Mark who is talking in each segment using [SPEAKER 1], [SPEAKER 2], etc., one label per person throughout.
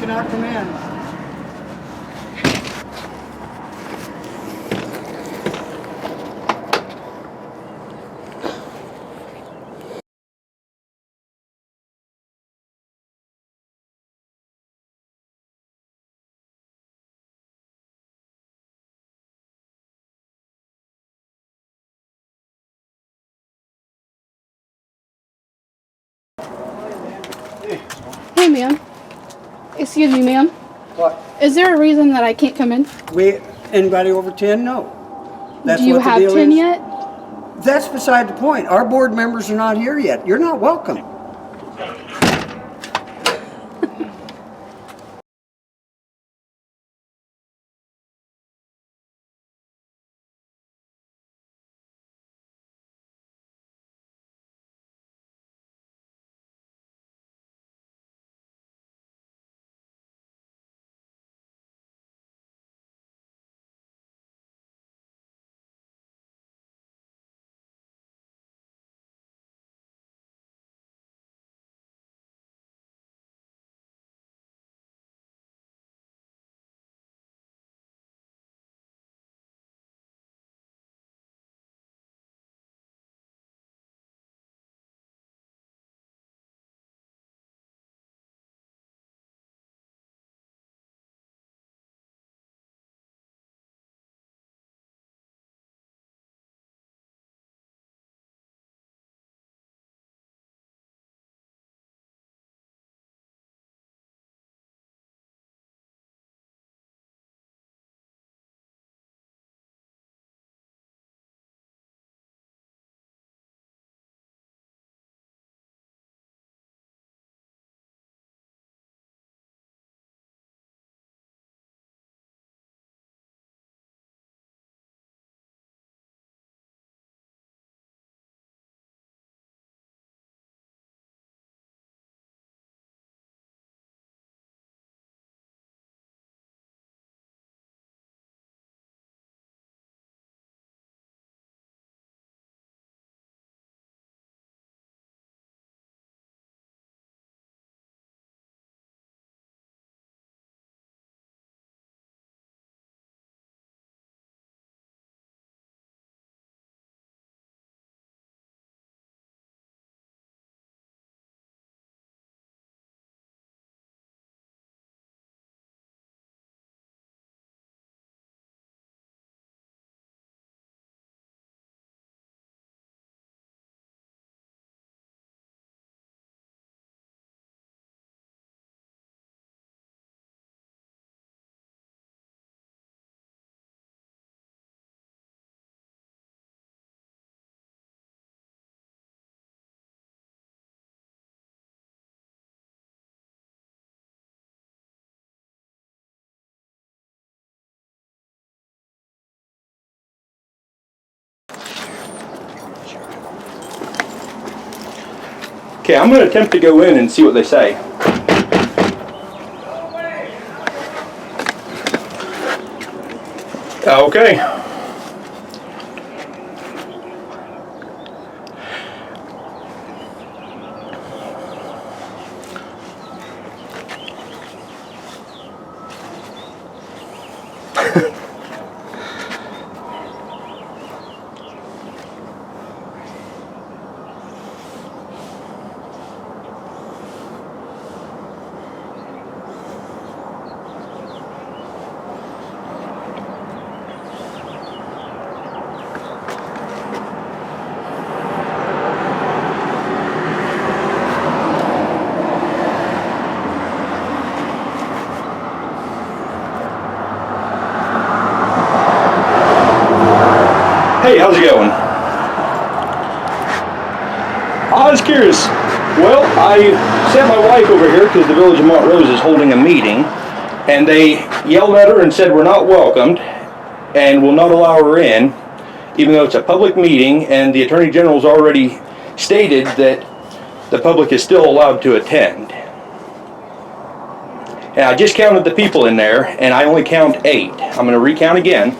[SPEAKER 1] cannot come in.
[SPEAKER 2] Hey, ma'am. Excuse me, ma'am.
[SPEAKER 1] What?
[SPEAKER 2] Is there a reason that I can't come in?
[SPEAKER 1] Anybody over 10? No. That's
[SPEAKER 2] Do you
[SPEAKER 1] what the
[SPEAKER 2] have
[SPEAKER 1] deal
[SPEAKER 2] 10
[SPEAKER 1] is.
[SPEAKER 2] yet?
[SPEAKER 1] That's beside the point. Our board members are not here yet. You're not welcome.
[SPEAKER 3] Okay, I'm going to attempt to go in and see what they say. Okay. Hey, how's it going? I was curious. Well, I sent my wife over here because the village of Montrose is holding a meeting, and they yelled at her and said we're not welcomed and will not allow her in, even though it's a public meeting and the Attorney General's already stated that the public is still allowed to attend. And I just counted the people in there, and I only count 8. I'm going to recount again.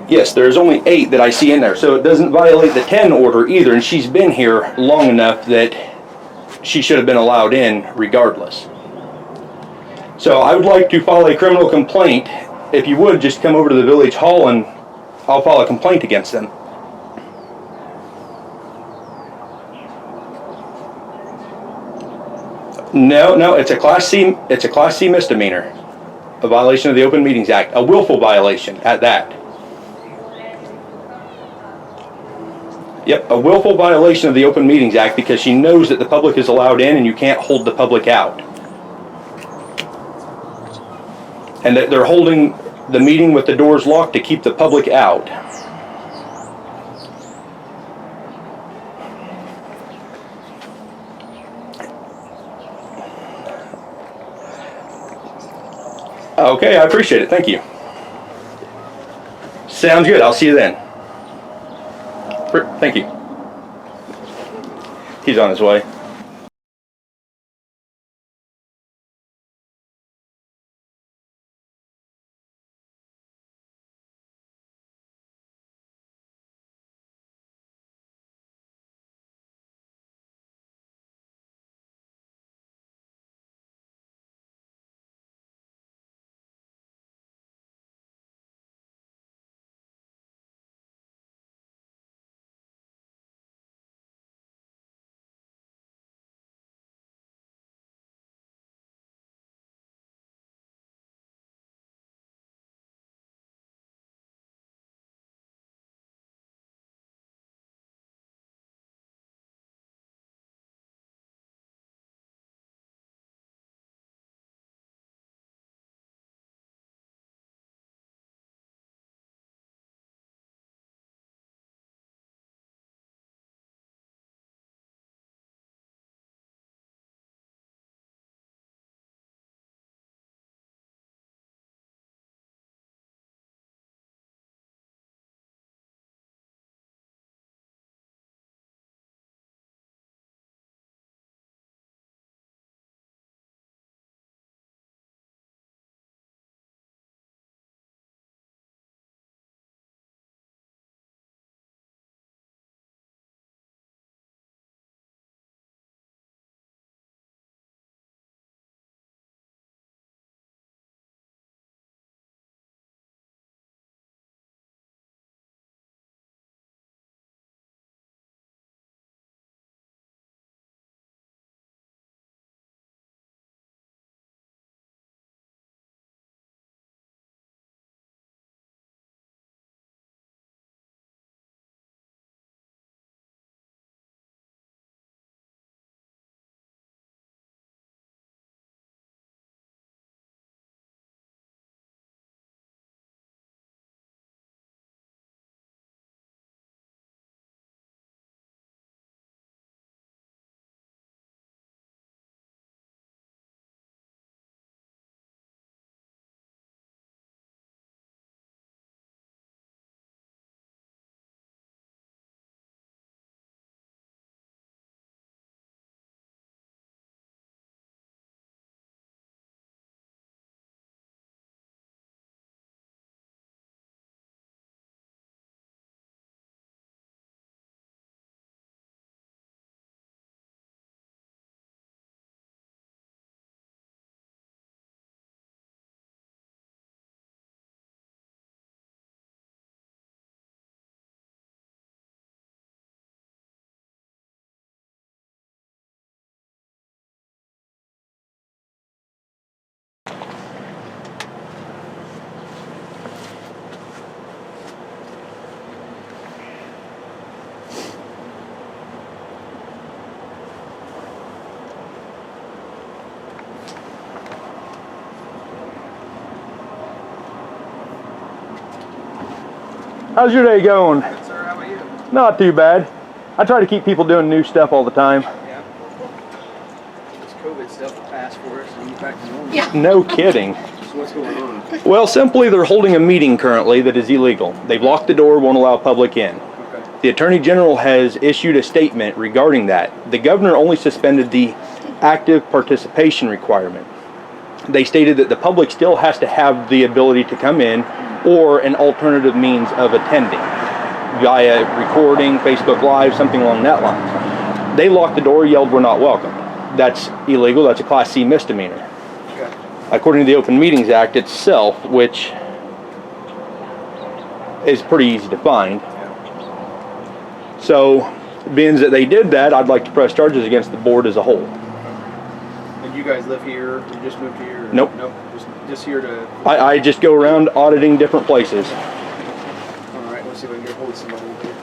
[SPEAKER 3] Yes, there's only 8 that I see in there, so it doesn't violate the 10 order either, and she's been here long enough that she should have been allowed in regardless. So I would like to file a criminal complaint. If you would, just come over to the village hall and I'll file a complaint against them. No, it's a Class C. It's a Class C misdemeanor, a violation of the Open Meetings Act, a willful violation at that. Yep, a willful violation of the Open Meetings Act because she knows that the public is allowed in and you can't hold the public out. And that they're holding the meeting with the doors locked to keep the public out. Okay, I appreciate it. Thank you. Sounds good. I'll see you then. Thank you. He's on his way. How's your day going?
[SPEAKER 4] Good, sir. How about you?
[SPEAKER 3] Not too bad. I try to keep people doing new stuff all the time.
[SPEAKER 4] Yeah. This COVID stuff will pass for us and you back to normal.
[SPEAKER 2] Yeah.
[SPEAKER 3] No kidding.
[SPEAKER 4] So what's going on?
[SPEAKER 3] Well, simply they're holding a meeting currently that is illegal. They've locked the door, won't allow public in.
[SPEAKER 4] Okay.
[SPEAKER 3] The Attorney General has issued a statement regarding that. The governor only suspended the active participation requirement. They stated that the public still has to have the ability to come in or an alternative means of attending via recording, Facebook Live, something along that line. They locked the door, yelled, "We're not welcome." that's illegal. That's a Class C misdemeanor.
[SPEAKER 4] Okay.
[SPEAKER 3] According to the Open Meetings Act itself, which is pretty easy to find. So, being that they did that, I'd like to press charges against the board as a whole.
[SPEAKER 4] And you guys live here? You just moved here?
[SPEAKER 3] Nope.
[SPEAKER 4] Nope. Just here to.
[SPEAKER 3] I just go around auditing different places.
[SPEAKER 4] All right. Let's see if I can get hold of somebody here.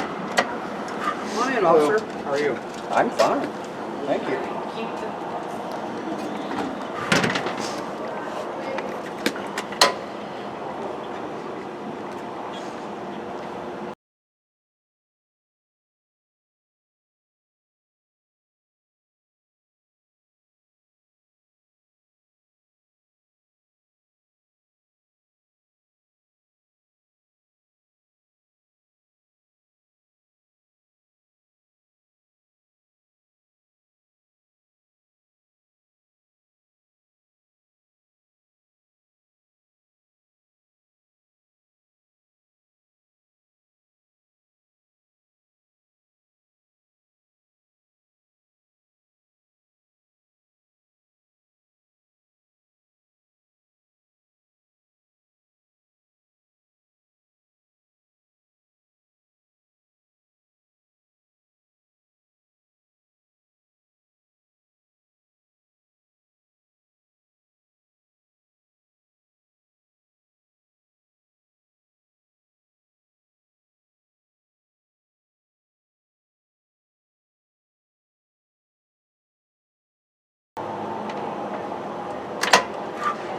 [SPEAKER 1] Come on in, officer.
[SPEAKER 4] How are you?
[SPEAKER 1] I'm fine. Thank you.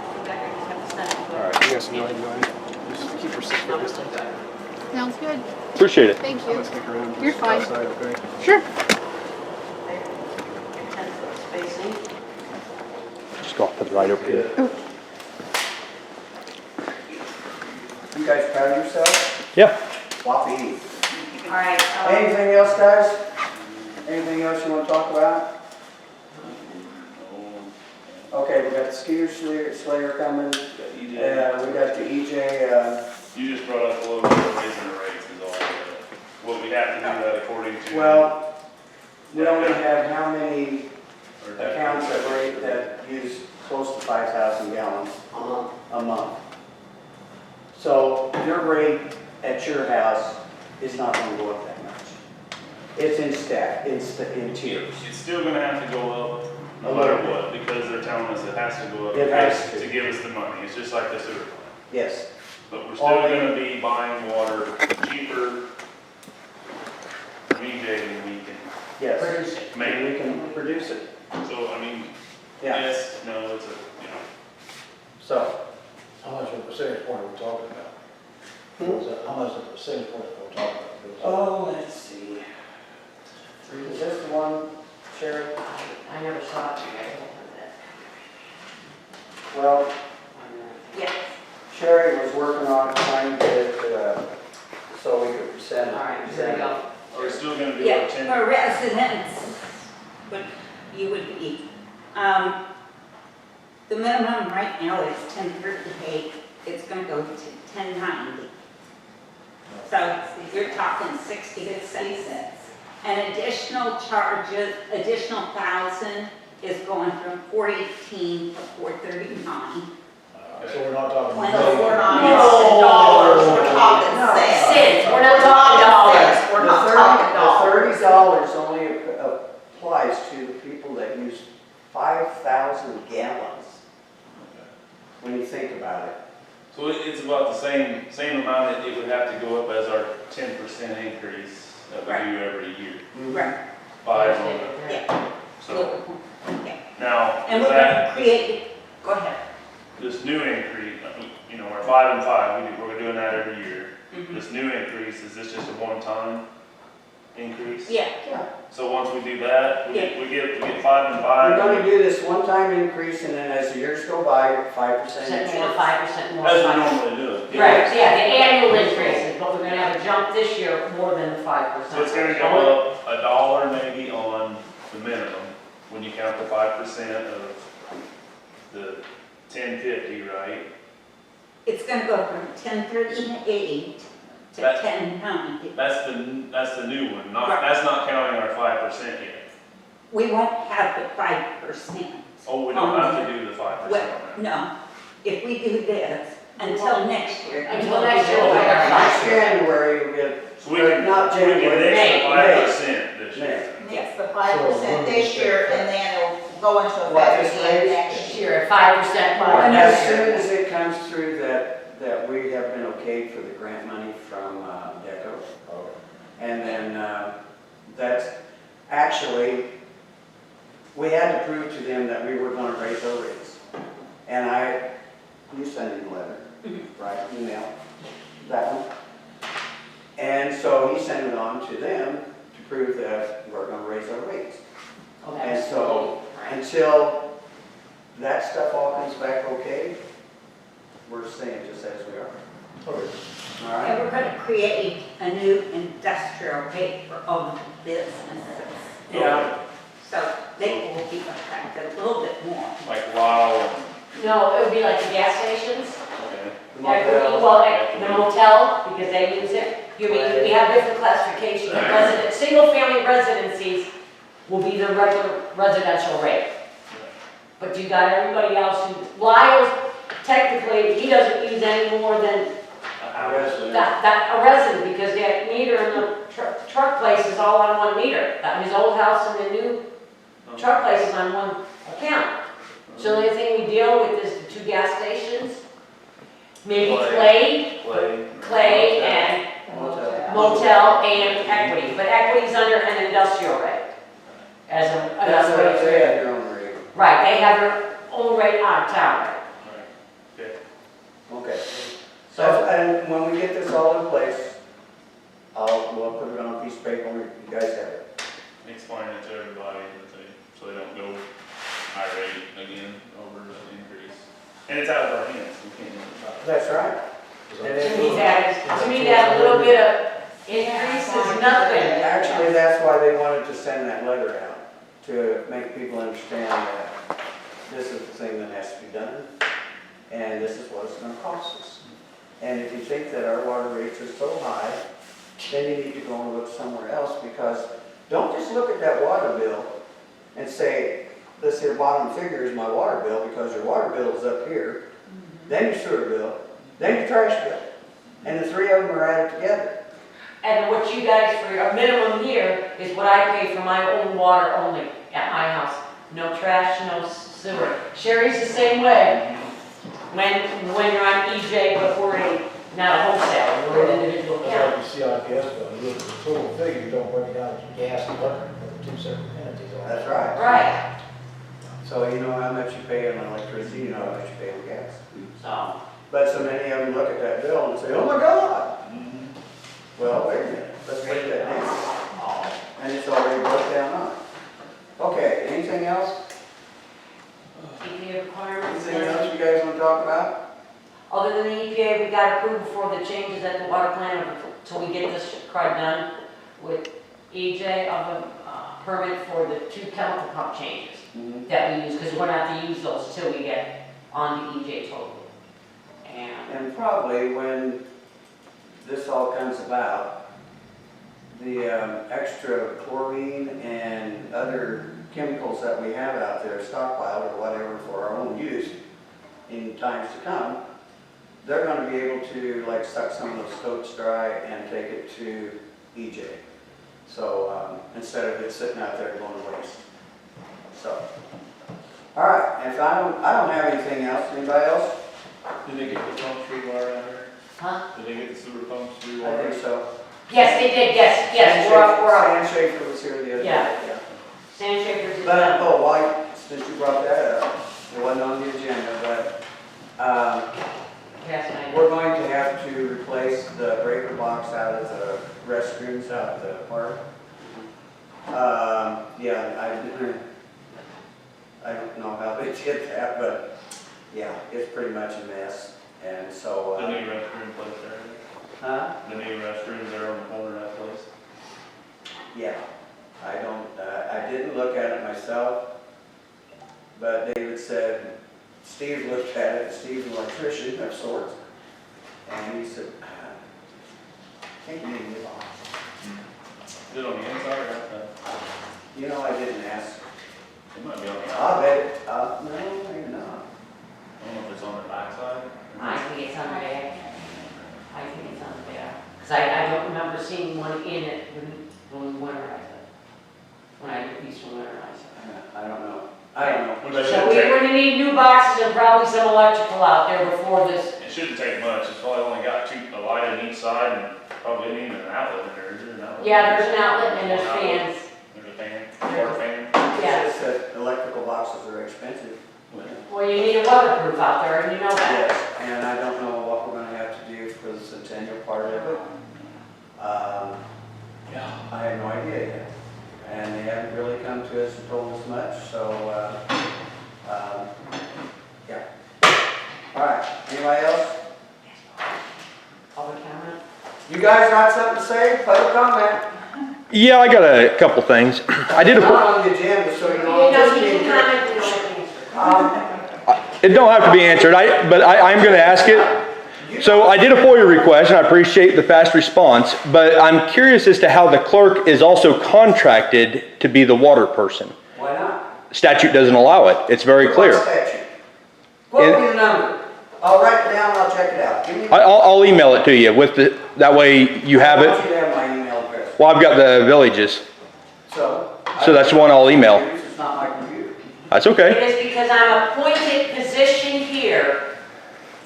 [SPEAKER 4] All right. You guys can go ahead and go in. Just keep your 6 foot distance.
[SPEAKER 2] Sounds good.
[SPEAKER 3] Appreciate it.
[SPEAKER 2] Thank
[SPEAKER 4] I'm
[SPEAKER 2] you.
[SPEAKER 4] gonna stick around.
[SPEAKER 2] You're
[SPEAKER 4] just
[SPEAKER 2] fine.
[SPEAKER 4] outside, okay?
[SPEAKER 2] Sure.
[SPEAKER 3] Just go off to the right over here.
[SPEAKER 1] You guys proud of yourselves?
[SPEAKER 3] Yeah.
[SPEAKER 1] Floppy.
[SPEAKER 5] All right.
[SPEAKER 1] Anything else, guys? Anything else you want to talk about? Okay, we got the skier slayer coming. We got the EJ.
[SPEAKER 6] You just brought up a little bit of raising the rates is all. What we have to do that according to.
[SPEAKER 1] Well, we only have how many accounts that use close to 5,000 gallons a month. So your rate at your house is not going to go up that much. It's in tiers.
[SPEAKER 6] It's still gonna have to go up no matter what, because they're telling us it has to go up
[SPEAKER 1] It has to.
[SPEAKER 6] to give us the money. It's just like the sewer plant.
[SPEAKER 1] Yes.
[SPEAKER 6] But we're still gonna be buying water cheaper from EJ than we can
[SPEAKER 1] Yes.
[SPEAKER 6] make.
[SPEAKER 1] We can produce it.
[SPEAKER 6] So, I mean,
[SPEAKER 1] Yeah.
[SPEAKER 6] yes, no, it's a,
[SPEAKER 1] So.
[SPEAKER 7] How much of a percentage point are we talking about? How much of a percentage point are we talking about?
[SPEAKER 1] Oh, let's see. Is this the one, Sherry?
[SPEAKER 5] I never saw it.
[SPEAKER 1] Well,
[SPEAKER 5] Yes.
[SPEAKER 1] Sherry was working on trying to get it so we could present.
[SPEAKER 5] All right, here we go.
[SPEAKER 6] are we still gonna do
[SPEAKER 5] Yeah,
[SPEAKER 6] our 10?
[SPEAKER 5] for residents, but you would be, the minimum right now is $10.38. It's gonna go to $10.90. So you're talking 60 cents. And additional charges, additional 1,000 is going from $4.18 to $4.39.
[SPEAKER 7] So we're not talking.
[SPEAKER 5] When we're not talking dollars, we're talking cents. We're not talking dollars. We're not talking dollars.
[SPEAKER 1] The $30 only applies to the people that use 5,000 gallons. When you think about it.
[SPEAKER 6] So it's about the same amount that it would have to go up as our 10% increase that we do every year.
[SPEAKER 5] Right.
[SPEAKER 6] 5 on it.
[SPEAKER 5] Yeah.
[SPEAKER 6] So
[SPEAKER 5] Yeah.
[SPEAKER 6] now,
[SPEAKER 5] And
[SPEAKER 6] is
[SPEAKER 5] we're
[SPEAKER 6] that
[SPEAKER 5] gonna create, go ahead.
[SPEAKER 6] this new increase, you know, we're 5 and 5, we're doing that every year.
[SPEAKER 5] Mhm.
[SPEAKER 6] This new increase, is this just a one-time increase?
[SPEAKER 5] Yeah,
[SPEAKER 6] So once we do that, we
[SPEAKER 5] Yeah.
[SPEAKER 6] get 5 and 5.
[SPEAKER 1] We're going to do this one-time increase, and then as the years go by, 5% each
[SPEAKER 8] More,
[SPEAKER 1] year.
[SPEAKER 8] 5% more.
[SPEAKER 6] As we normally do it.
[SPEAKER 8] Right, yeah, the annual increases, but we're gonna have a jump this year more than the 5%.
[SPEAKER 6] So it's gonna go up $1 maybe on the minimum, when you count the 5% of the 1050, right?
[SPEAKER 5] gonna go from 1038 to
[SPEAKER 6] That-
[SPEAKER 5] 1090.
[SPEAKER 6] That's the new one,
[SPEAKER 5] Right.
[SPEAKER 6] that's not counting our 5% yet.
[SPEAKER 5] We won't have the 5%.
[SPEAKER 6] Oh, we don't have to do the 5%.
[SPEAKER 5] Well, no, if we do this until next year.
[SPEAKER 8] Until next year, we'll have our
[SPEAKER 1] Next
[SPEAKER 8] 5%.
[SPEAKER 1] January, you'll get,
[SPEAKER 6] So we can,
[SPEAKER 1] not
[SPEAKER 6] we can
[SPEAKER 1] January,
[SPEAKER 6] nix the
[SPEAKER 8] May.
[SPEAKER 6] 5% this year.
[SPEAKER 9] It's the 5% this year, and then it'll go into
[SPEAKER 1] What,
[SPEAKER 9] effect
[SPEAKER 1] this
[SPEAKER 9] again
[SPEAKER 1] raise?
[SPEAKER 9] next year.
[SPEAKER 8] Year, 5% more.
[SPEAKER 1] and
[SPEAKER 8] next
[SPEAKER 1] as
[SPEAKER 8] year.
[SPEAKER 1] soon as it comes through that we have been okayed for the grant money from DECO, and then that's actually, we had to prove to them that we were gonna raise our rates. And you sent him a letter, right, email, that one. And so he sent it on to them to prove that we're gonna raise our rates.
[SPEAKER 8] Oh,
[SPEAKER 1] And
[SPEAKER 8] that's
[SPEAKER 1] so,
[SPEAKER 8] right.
[SPEAKER 1] until that stuff all comes back okay, we're staying just as we are. All right?
[SPEAKER 5] And we're gonna create a new industrial rate for all the businesses.
[SPEAKER 1] Yeah.
[SPEAKER 5] So they will be affected a little bit more.
[SPEAKER 6] Like wow,
[SPEAKER 8] No, it would be like the gas stations,
[SPEAKER 6] okay.
[SPEAKER 8] equity, well, the motel, because they use it. We have different classifications. Single-family residencies will be the regular residential rate. But you got everybody else who, Lyle's, technically, he doesn't use any more than a resident, because that meter in the truck place is all on one meter. His old house and the new truck place is on one account. So the only thing we deal with is the 2 gas stations, maybe Clay and motel and equity, but equity's under an industrial rate. As
[SPEAKER 1] That's what I'm
[SPEAKER 8] a,
[SPEAKER 1] saying, your own rate.
[SPEAKER 8] right, they have their own rate on town rate.
[SPEAKER 1] Okay. So, and when we get this all in place, we'll put it on a piece of paper, and you guys have it.
[SPEAKER 6] Explain it to everybody so they don't go irate again over the increase. And it's out of our hands, we can't do it.
[SPEAKER 1] That's right.
[SPEAKER 8] To me, that little bit of increase is nothing.
[SPEAKER 1] Actually, that's why they wanted to send that letter out, to make people understand that this is the thing that has to be done, and this is what it's gonna cost us. And if you think that our water rates are so high, then you need to go and look somewhere else, because don't just look at that water bill and say, this here bottom figure is my water bill, because your water bill is up here, then your sewer bill, then your trash bill, and the 3 of them are added together.
[SPEAKER 8] And what you guys, for your minimum here, is what I pay for my own water only at my house. No trash, no sewer. Sherry's the same way. When you're on EJ, but we're not a wholesale, we're an individual
[SPEAKER 7] That's
[SPEAKER 8] account.
[SPEAKER 7] like the CIPS bill, you look at the total figure, you don't break it down to gas and electric, they're 2 separate entities.
[SPEAKER 1] That's right.
[SPEAKER 8] Right,
[SPEAKER 1] So you know how much you pay on electricity, you know how much you pay on gas.
[SPEAKER 8] so,
[SPEAKER 1] But so many of them look at that bill and say, oh my God. Well, wait a minute, let's break that down. And it's already broke down on it. Okay, anything else?
[SPEAKER 8] EPA requirements.
[SPEAKER 1] Anything else you guys want to talk about?
[SPEAKER 8] Other than the EPA, we got approval for the changes at the water plant until we get this crud done with EJ of a permit for the 2 chemical pump changes that we use, because we're not to use those till we get on the EJ totally.
[SPEAKER 1] And probably when this all comes about, the extra chlorine and other chemicals that we have out there stockpiled or whatever for our own use in times to come, they're going to be able to like suck some of those stoats dry and take it to EJ. So instead of it sitting out there going to waste. So, all right. If I don't have anything else. Anybody else?
[SPEAKER 6] Did they get the pumps rewired out here?
[SPEAKER 8] Huh?
[SPEAKER 6] Did they get the sewer pumps
[SPEAKER 1] I
[SPEAKER 6] rewired?
[SPEAKER 1] think so.
[SPEAKER 8] Yes, they did, yes, we're up.
[SPEAKER 1] Stan Schaefer was here the other day.
[SPEAKER 8] Yeah. Sand Shakers is
[SPEAKER 1] But,
[SPEAKER 8] done.
[SPEAKER 1] oh, why, since you brought that up, it wasn't on the agenda, but
[SPEAKER 8] Yes, I know.
[SPEAKER 1] we're going to have to replace the breaker box out of the restrooms out of the park. Yeah, I don't know how they did that, but yeah, it's pretty much a mess. And so,
[SPEAKER 6] The new restroom place there?
[SPEAKER 1] huh?
[SPEAKER 6] The new restrooms there on the corner of that place?
[SPEAKER 1] Yeah, I didn't look at it myself, but David said, Steve looked at it, Steve's an electrician of sorts, And he said, can't you leave it on?
[SPEAKER 6] Is it on the inside or outside?
[SPEAKER 1] You know, I didn't ask.
[SPEAKER 6] It might be on the
[SPEAKER 1] I'll
[SPEAKER 6] outside.
[SPEAKER 1] bet, no, maybe not.
[SPEAKER 6] I don't know if it's on the backside.
[SPEAKER 8] I think it's on the back. I think it's on the back. Because I don't remember seeing one in it when we winterized it. When I used to winterize it.
[SPEAKER 1] I don't know. I don't know.
[SPEAKER 6] Well, that
[SPEAKER 8] So
[SPEAKER 6] shouldn't
[SPEAKER 8] we're
[SPEAKER 6] take-
[SPEAKER 8] going to need new boxes and probably some electrical out there before this.
[SPEAKER 6] It shouldn't take much, it's probably only got a light on each side and probably ain't even an outlet in there, is there an outlet?
[SPEAKER 8] Yeah, there's an outlet and there's fans.
[SPEAKER 6] There's a fan, water fan.
[SPEAKER 8] Yeah.
[SPEAKER 1] It's just that electrical boxes are expensive.
[SPEAKER 8] Well, you need a weatherproof out there, and you know that.
[SPEAKER 1] Yes, and I don't know what we're gonna have to do for the centennial part of it. I have no idea yet. And they haven't really come to us and told us much, so, yeah. All right, anybody else?
[SPEAKER 8] Public comment?
[SPEAKER 1] You guys got something to say? Public comment?
[SPEAKER 3] Yeah, I got a couple things. I did
[SPEAKER 1] Not
[SPEAKER 3] a,
[SPEAKER 1] on the agenda, so you
[SPEAKER 8] You
[SPEAKER 1] know.
[SPEAKER 8] know,
[SPEAKER 1] just
[SPEAKER 8] you
[SPEAKER 1] need
[SPEAKER 8] can
[SPEAKER 1] to-
[SPEAKER 8] comment, you don't have to answer.
[SPEAKER 3] it don't have to be answered, but I'm gonna ask it. So I did a FOIA request, and I appreciate the fast response, but I'm curious as to how the clerk is also contracted to be the water person.
[SPEAKER 1] Why not?
[SPEAKER 3] Statute doesn't allow it. It's very
[SPEAKER 1] What
[SPEAKER 3] clear.
[SPEAKER 1] statute? Quote me the number. I'll write it down, I'll check it out. Give me.
[SPEAKER 3] I'll email it to you with the, that way you have
[SPEAKER 1] I want
[SPEAKER 3] it.
[SPEAKER 1] you to have my email address.
[SPEAKER 3] Well, I've got the villages,
[SPEAKER 1] So.
[SPEAKER 3] so that's the one I'll email.
[SPEAKER 1] It's not my computer.
[SPEAKER 3] That's
[SPEAKER 8] It
[SPEAKER 3] okay.
[SPEAKER 8] is because I'm appointed position here.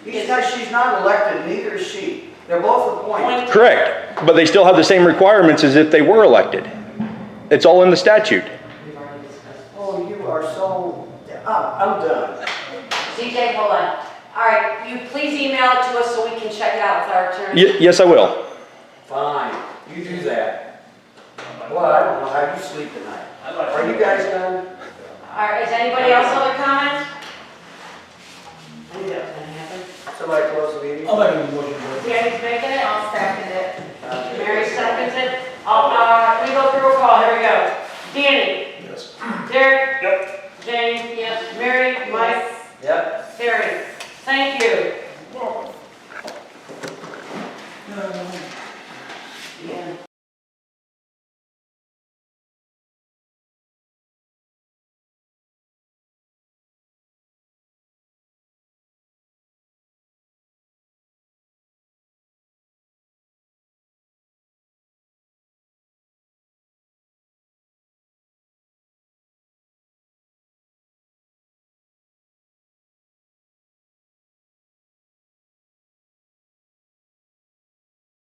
[SPEAKER 1] She's not elected, neither is she. They're both appointed.
[SPEAKER 3] Correct, but they still have the same requirements as if they were elected. It's all in the statute.
[SPEAKER 8] We've already discussed.
[SPEAKER 1] Oh, you are so, I'm done.
[SPEAKER 8] CJ, hold on. All right, you please email it to us so we can check it out with our attorney.
[SPEAKER 3] Yes, I will.
[SPEAKER 1] Fine, you do that. Well, I don't know how you sleep tonight.
[SPEAKER 6] I'd like
[SPEAKER 1] Are
[SPEAKER 6] to-
[SPEAKER 1] you guys done?
[SPEAKER 8] All right, is anybody else other comments? I knew that was gonna happen.
[SPEAKER 1] Somebody close the meeting?
[SPEAKER 7] I'll make a motion.
[SPEAKER 8] Danny's making it,
[SPEAKER 9] I'll second it.
[SPEAKER 8] Mary seconds it. We go through a call, here we go. Danny,
[SPEAKER 7] Yes.
[SPEAKER 8] Derek,
[SPEAKER 6] Yep.
[SPEAKER 8] Jane, yes, Mary, Mike,
[SPEAKER 1] Yep.
[SPEAKER 8] Terry. Thank you.